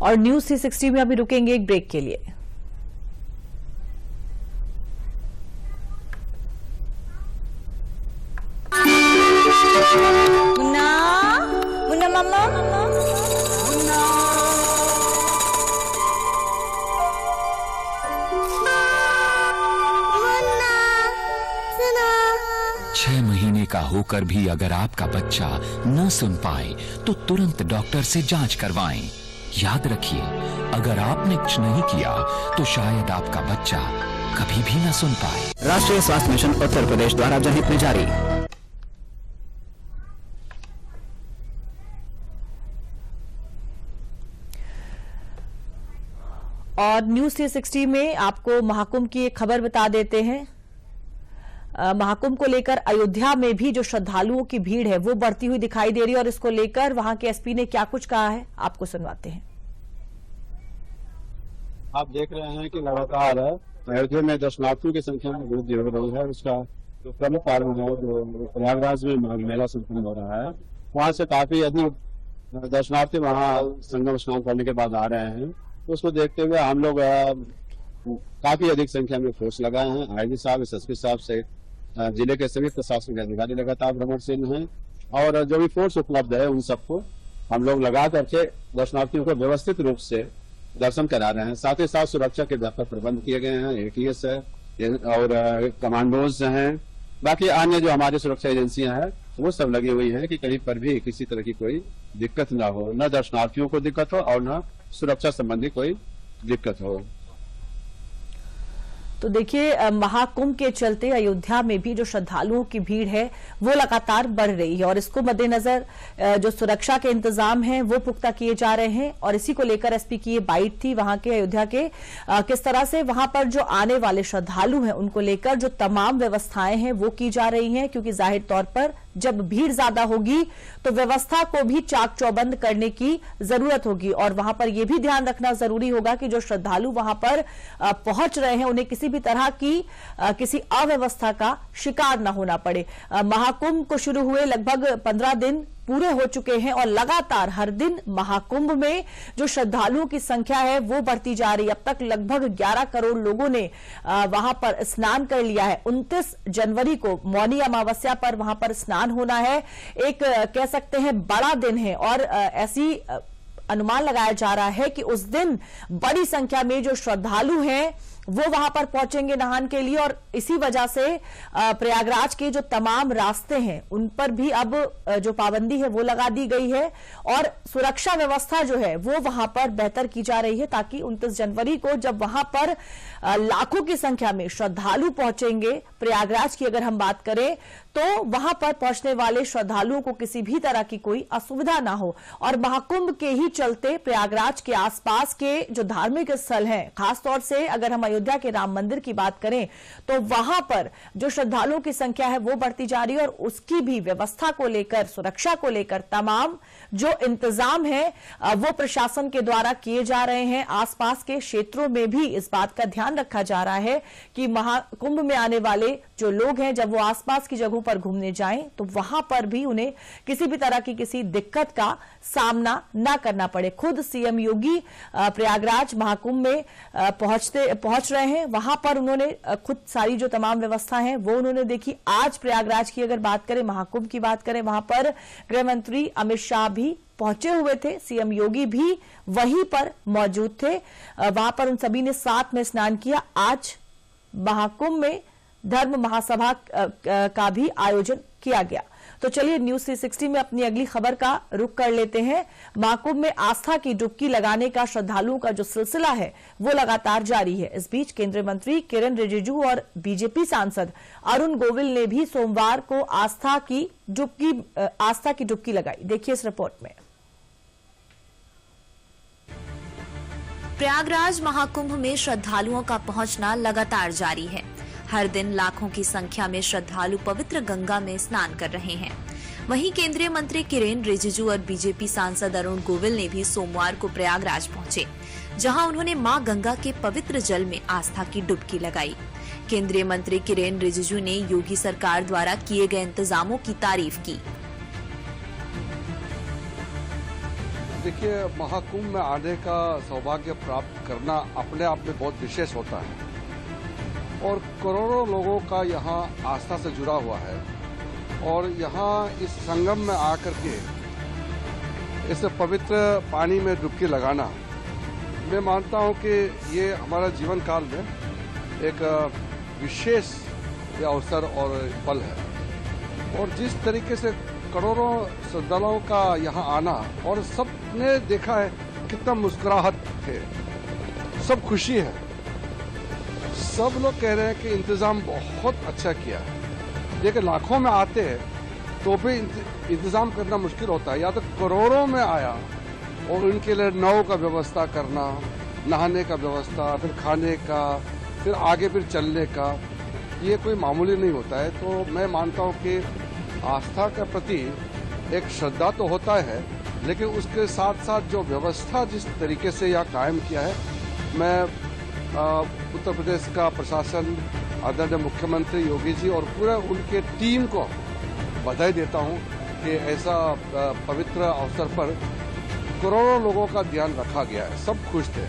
और न्यूज 360 में अभी रुकेंगे एक ब्रेक के लिए। मुन्ना, मुन्ना मामा, मुन्ना। 6 महीने का होकर भी अगर आपका बच्चा न सुन पाए तो तुरंत डॉक्टर से जांच करवाएं। याद रखिए, अगर आपने कुछ नहीं किया तो शायद आपका बच्चा कभी भी न सुन पाए। राष्ट्रीय स्वास्थ्य मिशन उत्तर प्रदेश द्वारा जनहित में जारी। और न्यूज 360 में आपको महाकुंभ की एक खबर बता देते हैं। महाकुंभ को लेकर अयोध्या में भी जो श्रद्धालुओं की भीड़ है वो बढ़ती हुई दिखाई दे रही है और इसको लेकर वहां के एसपी ने क्या कुछ कहा है आपको सुनवाते हैं। आप देख रहे हैं कि लगातार अयोध्या में दर्शनार्थियों की संख्या में वृद्धि हो रही है। उसका जो प्रमुख कारण है जो प्रयागराज में माघ मेला संपन्न हो रहा है, वहाँ से काफी अधिक दर्शनार्थी वहाँ संगम स्नान करने के बाद आ रहे हैं। तो उसको देखते हुए हम लोग काफी अधिक संख्या में फोर्स लगाए हैं। आईजी साहब, एसएसपी साहब से जिले के सभी प्रशासनिक अधिकारी लगातार भ्रमणशील हैं और जो भी फोर्स उपलब्ध है उन सबको हम लोग लगा करके दर्शनार्थियों को व्यवस्थित रूप से दर्शन करा रहे हैं। साथ ही साथ सुरक्षा के व्यापक प्रबंध किए गए हैं। एटीएस है और कमांडोज हैं, बाकी अन्य जो हमारी सुरक्षा एजेंसियां हैं वो सब लगी हुई हैं कि कहीं पर भी किसी तरह की कोई दिक्कत ना हो, न दर्शनार्थियों को दिक्कत हो और न सुरक्षा संबंधी कोई दिक्कत हो। तो देखिए, महाकुंभ के चलते अयोध्या में भी जो श्रद्धालुओं की भीड़ है वो लगातार बढ़ रही है और इसको मद्देनजर जो सुरक्षा के इंतजाम हैं वो पुख्ता किए जा रहे हैं। और इसी को लेकर एसपी की ये बाइट थी वहां के अयोध्या के, किस तरह से वहां पर जो आने वाले श्रद्धालु हैं उनको लेकर जो तमाम व्यवस्थाएं हैं वो की जा रही हैं, क्योंकि जाहिर तौर पर जब भीड़ ज्यादा होगी तो व्यवस्था को भी चाक चौबंद करने की जरूरत होगी और वहां पर यह भी ध्यान रखना जरूरी होगा कि जो श्रद्धालु वहां पर पहुंच रहे हैं उन्हें किसी भी तरह की किसी अव्यवस्था का शिकार न होना पड़े। महाकुंभ को शुरू हुए लगभग 15 दिन पूरे हो चुके हैं और लगातार हर दिन महाकुंभ में जो श्रद्धालुओं की संख्या है वो बढ़ती जा रही है। अब तक लगभग 11 करोड़ लोगों ने वहां पर स्नान कर लिया है। 29 जनवरी को मौनी अमावस्या पर वहां पर स्नान होना है। एक कह सकते हैं बड़ा दिन है और ऐसी अनुमान लगाया जा रहा है कि उस दिन बड़ी संख्या में जो श्रद्धालु हैं वो वहां पर पहुंचेंगे नहाने के लिए, और इसी वजह से प्रयागराज के जो तमाम रास्ते हैं उन पर भी अब जो पाबंदी है वो लगा दी गई है, और सुरक्षा व्यवस्था जो है वो वहां पर बेहतर की जा रही है, ताकि 29 जनवरी को जब वहां पर लाखों की संख्या में श्रद्धालु पहुंचेंगे, प्रयागराज की अगर हम बात करें, तो वहां पर पहुंचने वाले श्रद्धालुओं को किसी भी तरह की कोई असुविधा ना हो। और महाकुंभ के ही चलते प्रयागराज के आसपास के जो धार्मिक स्थल हैं, खासतौर से अगर हम अयोध्या के राम मंदिर की बात करें, तो वहां पर जो श्रद्धालुओं की संख्या है वो बढ़ती जा रही है, और उसकी भी व्यवस्था को लेकर, सुरक्षा को लेकर तमाम जो इंतजाम है वो प्रशासन के द्वारा किए जा रहे हैं। आसपास के क्षेत्रों में भी इस बात का ध्यान रखा जा रहा है कि महाकुंभ में आने वाले जो लोग हैं, जब वो आसपास की जगहों पर घूमने जाएं तो वहां पर भी उन्हें किसी भी तरह की किसी दिक्कत का सामना ना करना पड़े। खुद सीएम योगी प्रयागराज महाकुंभ में पहुंच रहे हैं, वहां पर उन्होंने खुद सारी जो तमाम व्यवस्था है वो उन्होंने देखी। आज प्रयागराज की अगर बात करें, महाकुंभ की बात करें, वहां पर गृह मंत्री अमित शाह भी पहुंचे हुए थे, सीएम योगी भी वहीं पर मौजूद थे, वहां पर उन सभी ने साथ में स्नान किया। आज महाकुंभ में धर्म महासभा का भी आयोजन किया गया। तो चलिए न्यूज 360 में अपनी अगली खबर का रुख कर लेते हैं। महाकुंभ में आस्था की डुबकी लगाने का श्रद्धालुओं का जो सिलसिला है वो लगातार जारी है। इस बीच केंद्रीय मंत्री किरेन रिजिजू और बीजेपी सांसद अरुण गोविल ने भी सोमवार को आस्था की डुबकी लगाई। देखिए इस रिपोर्ट में। प्रयागराज महाकुंभ में श्रद्धालुओं का पहुंचना लगातार जारी है। हर दिन लाखों की संख्या में श्रद्धालु पवित्र गंगा में स्नान कर रहे हैं। वहीं केंद्रीय मंत्री किरेन रिजिजू और बीजेपी सांसद अरुण गोविल ने भी सोमवार को प्रयागराज पहुंचे, जहां उन्होंने मां गंगा के पवित्र जल में आस्था की डुबकी लगाई। केंद्रीय मंत्री किरेन रिजिजू ने योगी सरकार द्वारा किए गए इंतजामों की तारीफ की। देखिए, महाकुंभ में आने का सौभाग्य प्राप्त करना अपने आप में बहुत विशेष होता है, और करोड़ों लोगों का यहाँ आस्था से जुड़ा हुआ है। और यहाँ इस संगम में आकर के इस पवित्र पानी में डुबकी लगाना, मैं मानता हूँ कि ये हमारा जीवन काल में एक विशेष अवसर और पल है। और जिस तरीके से करोड़ों श्रद्धालुओं का यहाँ आना, और सबने देखा है कितना मुस्कुराहट थे, सब खुशी है, सब लोग कह रहे हैं कि इंतजाम बहुत अच्छा किया है। देखिए, लाखों में आते हैं तो भी इंतजाम करना मुश्किल होता है, या तो करोड़ों में आया और उनके लिए नाव का व्यवस्था करना, नहाने का व्यवस्था, फिर खाने का, फिर आगे फिर चलने का, ये कोई मामूली नहीं होता है। तो मैं मानता हूँ कि आस्था के प्रति एक श्रद्धा तो होता है, लेकिन उसके साथ साथ जो व्यवस्था जिस तरीके से यहाँ कायम किया है, मैं उत्तर प्रदेश का प्रशासन, आदरणीय मुख्यमंत्री योगी जी और पूरे उनके टीम को बधाई देता हूँ कि ऐसा पवित्र अवसर पर करोड़ों लोगों का ध्यान रखा गया है, सब खुश थे।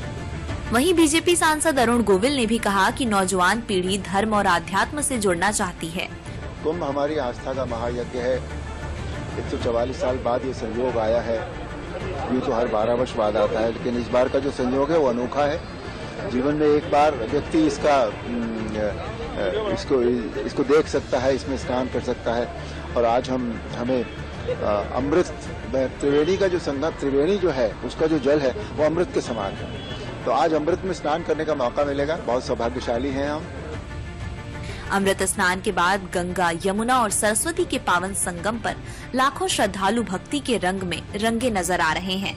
वहीं बीजेपी सांसद अरुण गोविल ने भी कहा कि नौजवान पीढ़ी धर्म और आध्यात्म से जुड़ना चाहती है। कुंभ हमारी आस्था का महायज्ञ है। 144 साल बाद ये संयोग आया है। ये तो हर 12 वर्ष बाद आता है, लेकिन इस बार का जो संयोग है वो अनोखा है। जीवन में एक बार व्यक्ति इसको देख सकता है, इसमें स्नान कर सकता है। और आज हमें अमृत, त्रिवेणी का जो संगम, त्रिवेणी जो है उसका जो जल है वो अमृत के समान है। तो आज अमृत में स्नान करने का मौका मिलेगा। बहुत सौभाग्यशाली हैं हम। अमृत स्नान के बाद गंगा, यमुना और सरस्वती के पावन संगम पर लाखों श्रद्धालु भक्ति के रंग में रंगे नजर आ रहे हैं।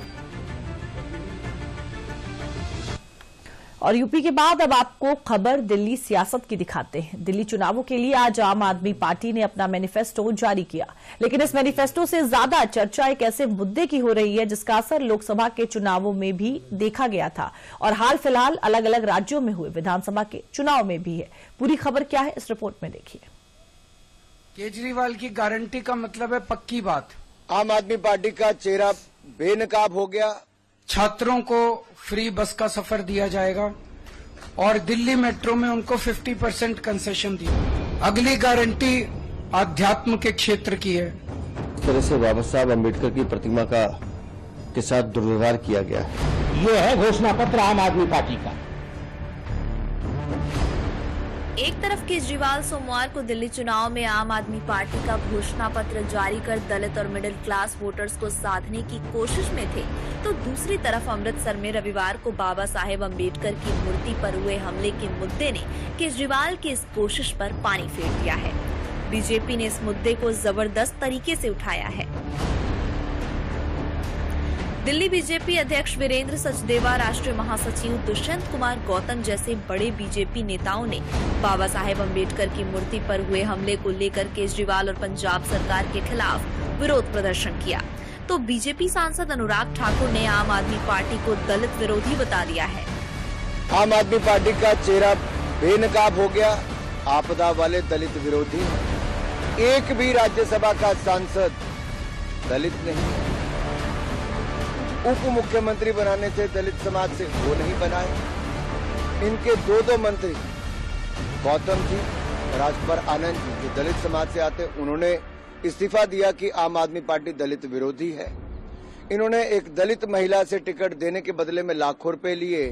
और यूपी के बाद अब आपको खबर दिल्ली सियासत की दिखाते हैं। दिल्ली चुनावों के लिए आज आम आदमी पार्टी ने अपना मैनिफेस्टो जारी किया, लेकिन इस मैनिफेस्टो से ज्यादा चर्चा एक ऐसे मुद्दे की हो रही है जिसका असर लोकसभा के चुनावों में भी देखा गया था और हाल फिलहाल अलग अलग राज्यों में हुए विधानसभा के चुनाव में भी है। पूरी खबर क्या है इस रिपोर्ट में देखिए। केजरीवाल की गारंटी का मतलब है पक्की बात। आम आदमी पार्टी का चेहरा बेनकाब हो गया। छात्रों को फ्री बस का सफर दिया जाएगा और दिल्ली मेट्रो में उनको 50% कंसेशन दिया। अगली गारंटी आध्यात्म के क्षेत्र की है। इस तरह से बाबा साहब अम्बेडकर की प्रतिमा का के साथ दुर्व्यवहार किया गया है। ये है घोषणा पत्र आम आदमी पार्टी का। एक तरफ केजरीवाल सोमवार को दिल्ली चुनाव में आम आदमी पार्टी का घोषणा पत्र जारी कर दलित और मिडिल क्लास वोटर्स को साधने की कोशिश में थे, तो दूसरी तरफ अमृतसर में रविवार को बाबा साहेब अम्बेडकर की मूर्ति पर हुए हमले के मुद्दे ने केजरीवाल की इस कोशिश पर पानी फेर दिया है। बीजेपी ने इस मुद्दे को जबरदस्त तरीके से उठाया है। दिल्ली बीजेपी अध्यक्ष वीरेंद्र सचदेवा, राष्ट्रीय महासचिव दुष्यंत कुमार गौतम जैसे बड़े बीजेपी नेताओं ने बाबा साहेब अम्बेडकर की मूर्ति पर हुए हमले को लेकर केजरीवाल और पंजाब सरकार के खिलाफ विरोध प्रदर्शन किया। तो बीजेपी सांसद अनुराग ठाकुर ने आम आदमी पार्टी को दलित विरोधी बता दिया है। आम आदमी पार्टी का चेहरा बेनकाब हो गया, आपदा वाले दलित विरोधी। एक भी राज्यसभा का सांसद दलित नहीं। उप मुख्यमंत्री बनाने से दलित समाज से वो नहीं बनाए। इनके दो मंत्री गौतम जी, राजभर आनंद जी, जो दलित समाज से आते, उन्होंने इस्तीफा दिया कि आम आदमी पार्टी दलित विरोधी है। इन्होंने एक दलित महिला से टिकट देने के बदले में लाखों रुपए लिए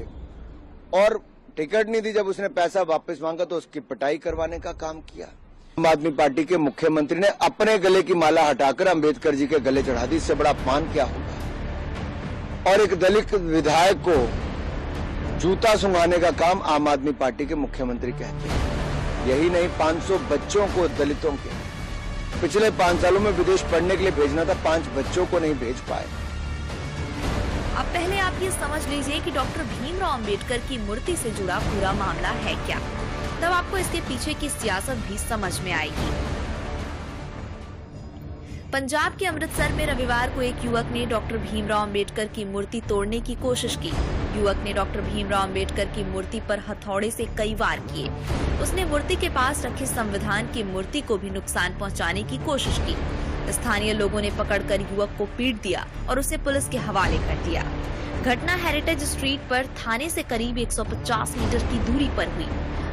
और टिकट नहीं दी। जब उसने पैसा वापस मांगा तो उसकी पिटाई करवाने का काम किया। आम आदमी पार्टी के मुख्यमंत्री ने अपने गले की माला हटाकर अंबेडकर जी के गले चढ़ा दी। इससे बड़ा अपमान क्या होगा? और एक दलित विधायक को जूता सुंघाने का काम आम आदमी पार्टी के मुख्यमंत्री कहते हैं। यही नहीं, 500 बच्चों को दलितों के पिछले 5 सालों में विदेश पढ़ने के लिए भेजना था, 5 बच्चों को नहीं भेज पाए। अब पहले आप ये समझ लीजिए कि डॉक्टर भीमराव अंबेडकर की मूर्ति से जुड़ा पूरा मामला है क्या, तब आपको इसके पीछे की सियासत भी समझ में आएगी। पंजाब के अमृतसर में रविवार को एक युवक ने डॉक्टर भीमराव अंबेडकर की मूर्ति तोड़ने की कोशिश की। युवक ने डॉक्टर भीमराव अंबेडकर की मूर्ति पर हथौड़े से कई वार किए। उसने मूर्ति के पास रखे संविधान की मूर्ति को भी नुकसान पहुंचाने की कोशिश की। स्थानीय लोगों ने पकड़कर युवक को पीट दिया और उसे पुलिस के हवाले कर दिया। घटना हेरिटेज स्ट्रीट पर थाने से करीब 150 मीटर की दूरी पर हुई।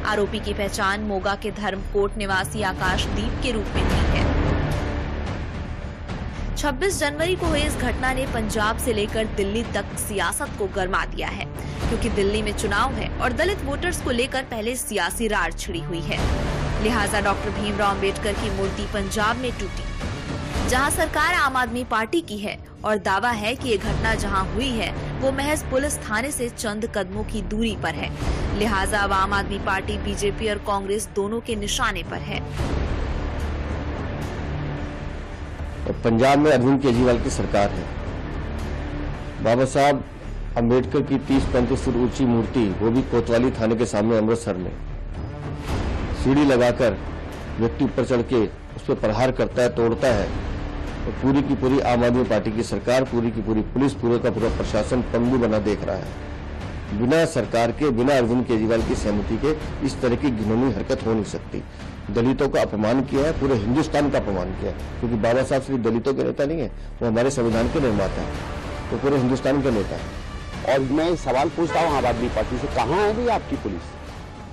आरोपी की पहचान मोगा के धर्मकोट निवासी आकाशदीप के रूप में हुई है। 26 जनवरी को हुई इस घटना ने पंजाब से लेकर दिल्ली तक सियासत को गरमा दिया है, क्योंकि दिल्ली में चुनाव है और दलित वोटर्स को लेकर पहले सियासी रार छिड़ी हुई है। लिहाजा डॉक्टर भीमराव अंबेडकर की मूर्ति पंजाब में टूटी, जहां सरकार आम आदमी पार्टी की है और दावा है कि ये घटना जहां हुई है वो महज पुलिस थाने से चंद कदमों की दूरी पर है। लिहाजा अब आम आदमी पार्टी, बीजेपी और कांग्रेस दोनों के निशाने पर है। पंजाब में अरविंद केजरीवाल की सरकार है। बाबा साहब अम्बेडकर की 30-35 फुट ऊंची मूर्ति, वो भी कोतवाली थाने के सामने अमृतसर में, सीढ़ी लगाकर व्यक्ति ऊपर चढ़ के उस पर प्रहार करता है, तोड़ता है। और पूरी की पूरी आम आदमी पार्टी की सरकार, पूरी की पूरी पुलिस, पूरे का पूरा प्रशासन पल्लू बना देख रहा है। बिना सरकार के, बिना अरविंद केजरीवाल की सहमति के इस तरह की घिनौनी हरकत हो नहीं सकती। दलितों का अपमान किया है, पूरे हिंदुस्तान का अपमान किया है, क्योंकि बाबा साहब सिर्फ दलितों के नेता नहीं है, वो हमारे संविधान के निर्माता है, वो पूरे हिंदुस्तान के नेता है। और मैं सवाल पूछता हूँ आम आदमी पार्टी से, कहाँ है भाई आपकी पुलिस?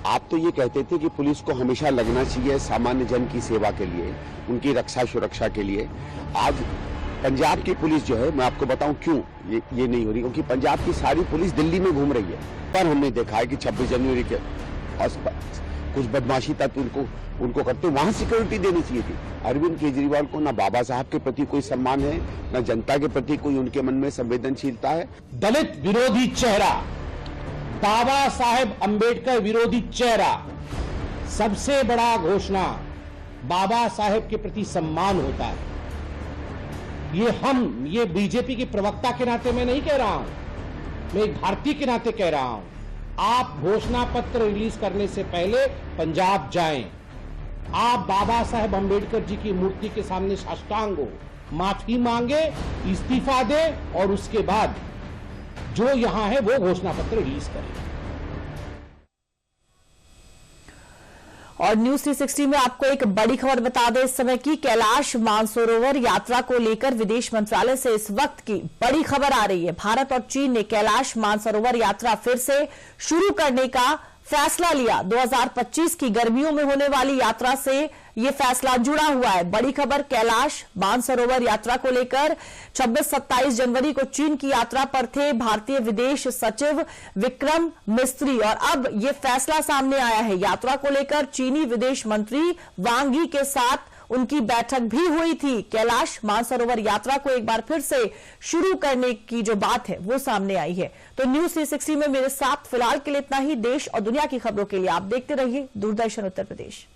आप तो ये कहते थे कि पुलिस को हमेशा लगना चाहिए सामान्य जन की सेवा के लिए, उनकी रक्षा सुरक्षा के लिए। आज पंजाब की पुलिस जो है, मैं आपको बताऊं क्यों ये नहीं हो रही, क्योंकि पंजाब की सारी पुलिस दिल्ली में घूम रही है। पर हमने देखा है कि 26 जनवरी के कुछ बदमाशी तक उनको करते, वहां सिक्योरिटी देनी चाहिए थी। अरविंद केजरीवाल को ना बाबा साहब के प्रति कोई सम्मान है, ना जनता के प्रति कोई उनके मन में संवेदनशीलता है। दलित विरोधी चेहरा, बाबा साहेब अम्बेडकर विरोधी चेहरा, सबसे बड़ा घोषणा बाबा साहेब के प्रति सम्मान होता है। ये बीजेपी के प्रवक्ता के नाते मैं नहीं कह रहा हूं, मैं एक भारतीय के नाते कह रहा हूं। आप घोषणा पत्र रिलीज करने से पहले पंजाब जाएं, आप बाबा साहेब अम्बेडकर जी की मूर्ति के सामने साष्टांग हो, माफी मांगे, इस्तीफा दे और उसके बाद जो यहां है वो घोषणा पत्र रिलीज करें। और न्यूज 360 में आपको एक बड़ी खबर बता दें इस समय की। कैलाश मानसरोवर यात्रा को लेकर विदेश मंत्रालय से इस वक्त की बड़ी खबर आ रही है। भारत और चीन ने कैलाश मानसरोवर यात्रा फिर से शुरू करने का फैसला लिया। 2025 की गर्मियों में होने वाली यात्रा से ये फैसला जुड़ा हुआ है। बड़ी खबर कैलाश मानसरोवर यात्रा को लेकर 26-27 जनवरी को चीन की यात्रा पर थे भारतीय विदेश सचिव विक्रम मिस्त्री और अब ये फैसला सामने आया है। यात्रा को लेकर चीनी विदेश मंत्री वांग यी के साथ उनकी बैठक भी हुई थी। कैलाश मानसरोवर यात्रा को एक बार फिर से शुरू करने की जो बात है वो सामने आई है। तो न्यूज़ 360 में मेरे साथ फिलहाल के लिए इतना ही। देश और दुनिया की खबरों के लिए आप देखते रहिए दूरदर्शन उत्तर प्रदेश।